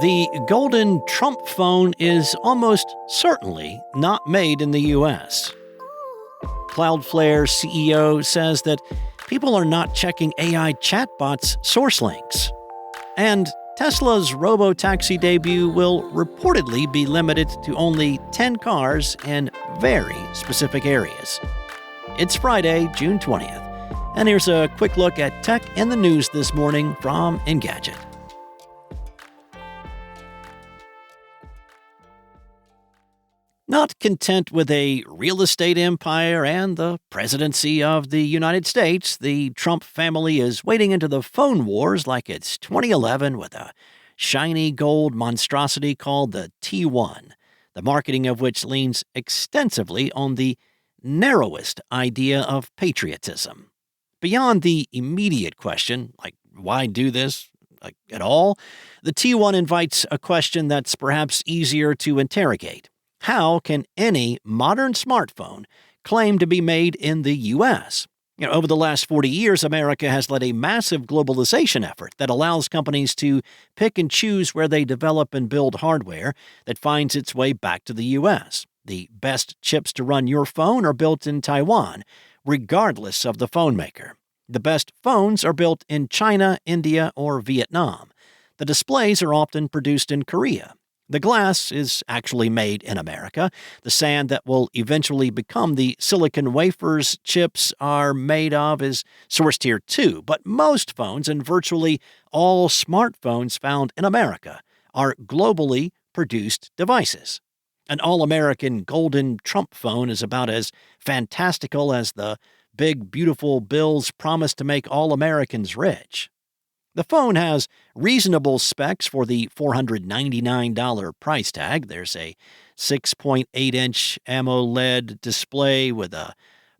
The golden Trump phone is almost certainly not made in the US. Cloudflare CEO says that people are not checking AI chatbots' source links. And Tesla's robotaxi debut will reportedly be limited to only 10 cars in very specific areas. It's Friday, June 20th, and here's a quick look at tech in the news this morning from Engadget. Not content with a real estate empire and the presidency of the United States, the Trump family is wading into the phone wars like it's 2011 with a shiny gold monstrosity called the T1, the marketing of which leans extensively on the narrowest idea of patriotism. Beyond the immediate question, like why do this at all, the T1 invites a question that's perhaps easier to interrogate. How can any modern smartphone claim to be made in the U.S.? Over the last 40 years, America has led a massive globalization effort that allows companies to pick and choose where they develop and build hardware that finds its way back to the U.S. The best chips to run your phone are built in Taiwan, regardless of the phone maker. The best phones are built in China, India, or Vietnam. The displays are often produced in Korea. The glass is actually made in America. The sand that will eventually become the silicon wafers chips are made of is sourced here too. But most phones and virtually all smartphones found in America are globally produced devices. An all-American golden Trump phone is about as fantastical as the big, beautiful bills promise to make all Americans rich. The phone has reasonable specs for the $499 price tag. There's a 6.8-inch AMOLED display with a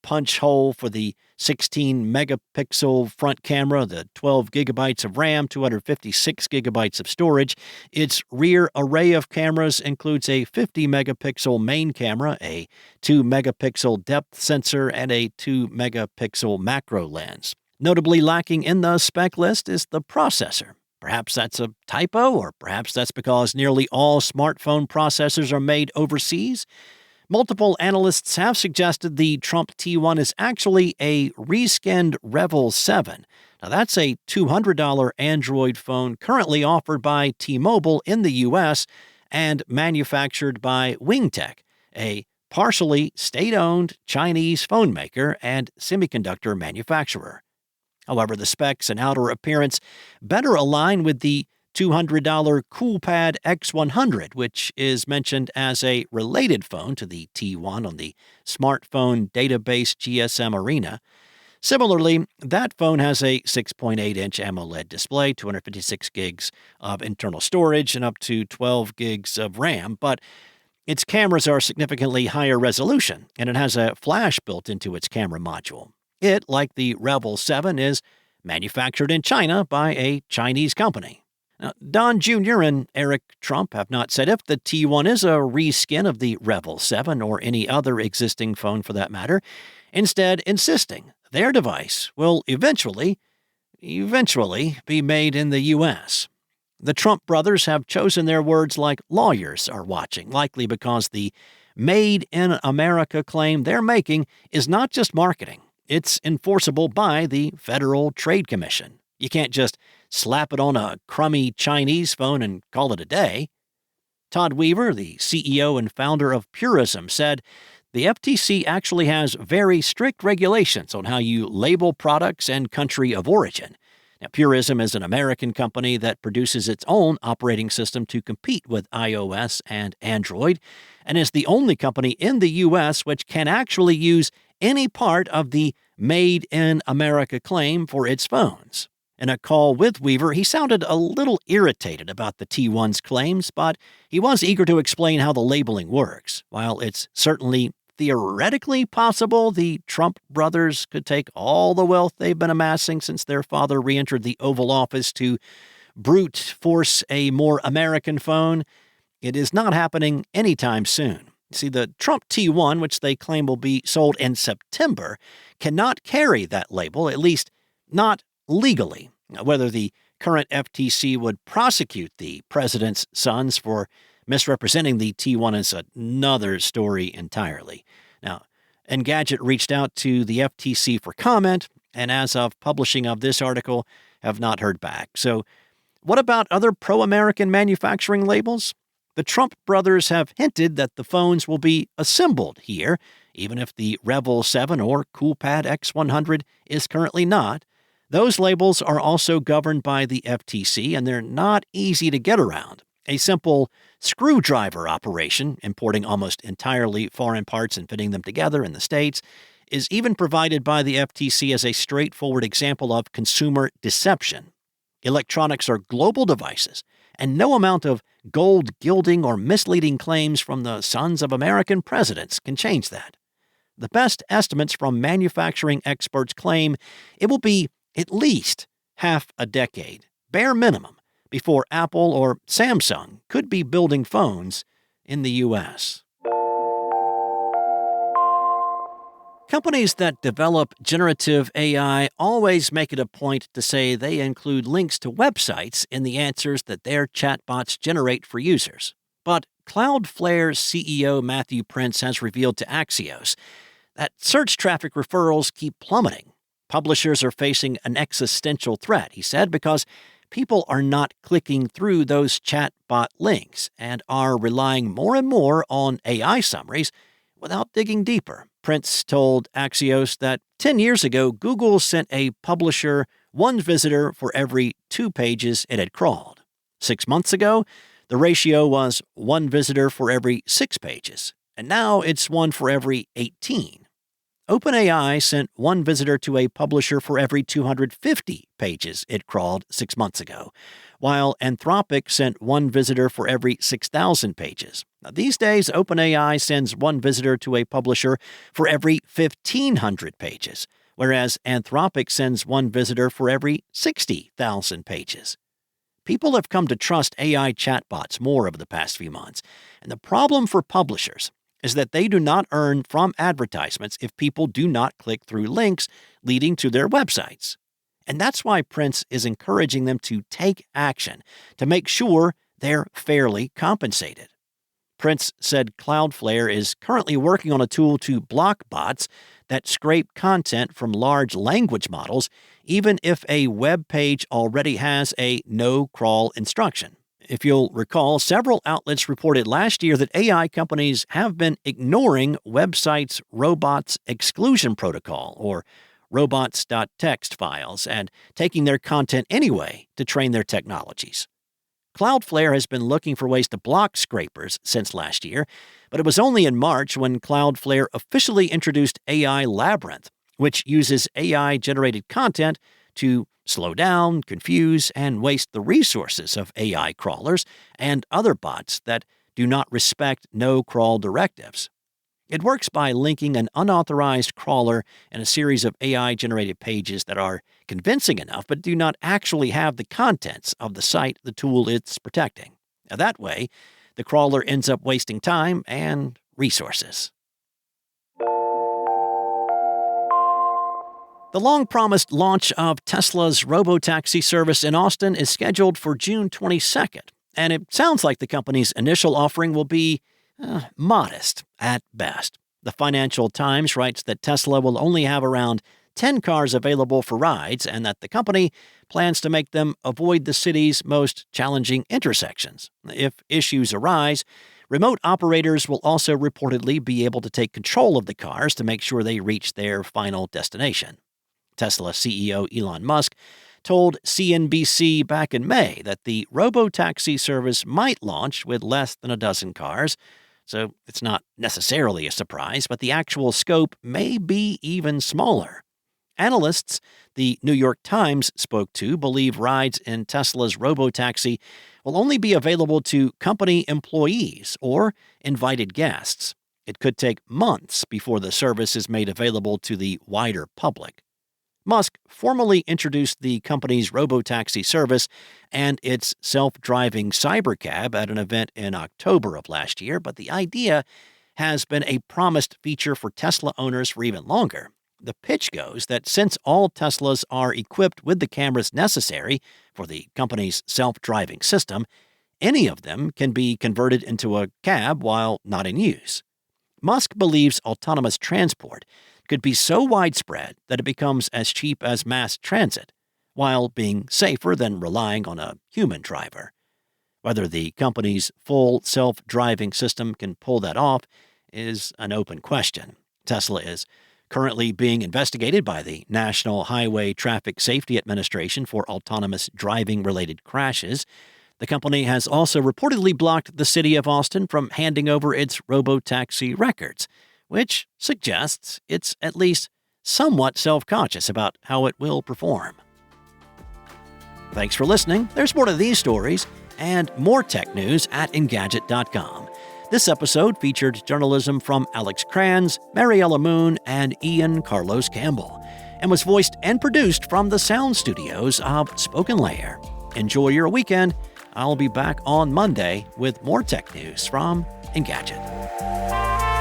punch hole for the 16-megapixel front camera, the 12 gigabytes of RAM, 256 gigabytes of storage. Its rear array of cameras includes a 50-megapixel main camera, a 2-megapixel depth sensor, and a 2-megapixel macro lens. Notably lacking in the spec list is the processor. Perhaps that's a typo, or perhaps that's because nearly all smartphone processors are made overseas. Multiple analysts have suggested the Trump T1 is actually a reskinned Revel 7. Now, that's a $200 Android phone currently offered by T-Mobile in the U.S. and manufactured by Wingtech, a partially state-owned Chinese phone maker and semiconductor manufacturer. However, the specs and outer appearance better align with the $200 CoolPad X100, which is mentioned as a related phone to the T1 on the smartphone database GSM Arena. Similarly, that phone has a 6.8-inch AMOLED display, 256 gigs of internal storage, and up to 12 gigs of RAM, but its cameras are significantly higher resolution, and it has a flash built into its camera module. It, like the Revel 7, is manufactured in China by a Chinese company. Now, Don Jr. and Eric Trump have not said if the T1 is a reskin of the Revel 7 or any other existing phone for that matter, instead insisting their device will eventually be made in the U.S. The Trump brothers have chosen their words like lawyers are watching, likely because the Made in America claim they're making is not just marketing. It's enforceable by the Federal Trade Commission. You can't just slap it on a crummy Chinese phone and call it a day. Todd Weaver, the CEO and founder of Purism, said the FTC actually has very strict regulations on how you label products and country of origin. Now, Purism is an American company that produces its own operating system to compete with iOS and Android, and is the only company in the U.S. which can actually use any part of the Made in America claim for its phones. In a call with Weaver, he sounded a little irritated about the T1's claims, but he was eager to explain how the labeling works. While it's certainly theoretically possible the Trump brothers could take all the wealth they've been amassing since their father re-entered the Oval Office to brute force a more American phone, it is not happening anytime soon. See, the Trump T1, which they claim will be sold in September, cannot carry that label, at least not legally. Whether the current FTC would prosecute the president's sons for misrepresenting the T1 is another story entirely. Now, Engadget reached out to the FTC for comment, and as of publishing of this article, have not heard back. So, what about other pro-American manufacturing labels? The Trump brothers have hinted that the phones will be assembled here, even if the Revel 7 or CoolPad X100 is currently not. Those labels are also governed by the FTC, and they're not easy to get around. A simple screwdriver operation, importing almost entirely foreign parts and fitting them together in the States, is even provided by the FTC as a straightforward example of consumer deception. Electronics are global devices, and no amount of gold gilding or misleading claims from the sons of American presidents can change that. The best estimates from manufacturing experts claim it will be at least half a decade, bare minimum, before Apple or Samsung could be building phones in the U.S. Companies that develop generative AI always make it a point to say they include links to websites in the answers that their chatbots generate for users. But Cloudflare CEO Matthew Prince has revealed to Axios that search traffic referrals keep plummeting. Publishers are facing an existential threat, he said, because people are not clicking through those chatbot links and are relying more and more on AI summaries without digging deeper. Prince told Axios that 10 years ago, Google sent a publisher one visitor for every 2 pages it had crawled. 6 months ago, the ratio was 1 visitor for every 6 pages, and now it's 1 for every 18. OpenAI sent 1 visitor to a publisher for every 250 pages it crawled 6 months ago, while Anthropic sent 1 visitor for every 6,000 pages. Now, these days, OpenAI sends 1 visitor to a publisher for every 1,500 pages, whereas Anthropic sends 1 visitor for every 60,000 pages. People have come to trust AI chatbots more over the past few months, and the problem for publishers is that they do not earn from advertisements if people do not click through links leading to their websites. And that's why Prince is encouraging them to take action to make sure they're fairly compensated. Prince said Cloudflare is currently working on a tool to block bots that scrape content from large language models, even if a web page already has a no-crawl instruction. If you'll recall, several outlets reported last year that AI companies have been ignoring websites' robots exclusion protocol, or robots.txt files, and taking their content anyway to train their technologies. Cloudflare has been looking for ways to block scrapers since last year, but it was only in March when Cloudflare officially introduced AI Labyrinth, which uses AI-generated content to slow down, confuse, and waste the resources of AI crawlers and other bots that do not respect no-crawl directives. It works by linking an unauthorized crawler and a series of AI-generated pages that are convincing enough but do not actually have the contents of the site the tool it's protecting. Now, that way, the crawler ends up wasting time and resources. The long-promised launch of Tesla's robotaxi service in Austin is scheduled for June 22nd, and it sounds like the company's initial offering will be modest at best. The Financial Times writes that Tesla will only have around 10 cars available for rides and that the company plans to make them avoid the city's most challenging intersections. If issues arise, remote operators will also reportedly be able to take control of the cars to make sure they reach their final destination. Tesla CEO Elon Musk told CNBC back in May that the robotaxi service might launch with less than a dozen cars, so it's not necessarily a surprise, but the actual scope may be even smaller. Analysts the New York Times spoke to believe rides in Tesla's robotaxi will only be available to company employees or invited guests. It could take months before the service is made available to the wider public. Musk formally introduced the company's robotaxi service and its self-driving cybercab at an event in October of last year, but the idea has been a promised feature for Tesla owners for even longer. The pitch goes that since all Teslas are equipped with the cameras necessary for the company's self-driving system, any of them can be converted into a cab while not in use. Musk believes autonomous transport could be so widespread that it becomes as cheap as mass transit, while being safer than relying on a human driver. Whether the company's full self-driving system can pull that off is an open question. Tesla is currently being investigated by the National Highway Traffic Safety Administration for autonomous driving-related crashes. The company has also reportedly blocked the city of Austin from handing over its robotaxi records, which suggests it's at least somewhat self-conscious about how it will perform. Thanks for listening. There's more to these stories and more tech news at Engadget.com. This episode featured journalism from Alex Kranz, Mariella Moon, and Ian Carlos Campbell, and was voiced and produced from the sound studios of Spoken Layer. Enjoy your weekend. I'll be back on Monday with more tech news from Engadget.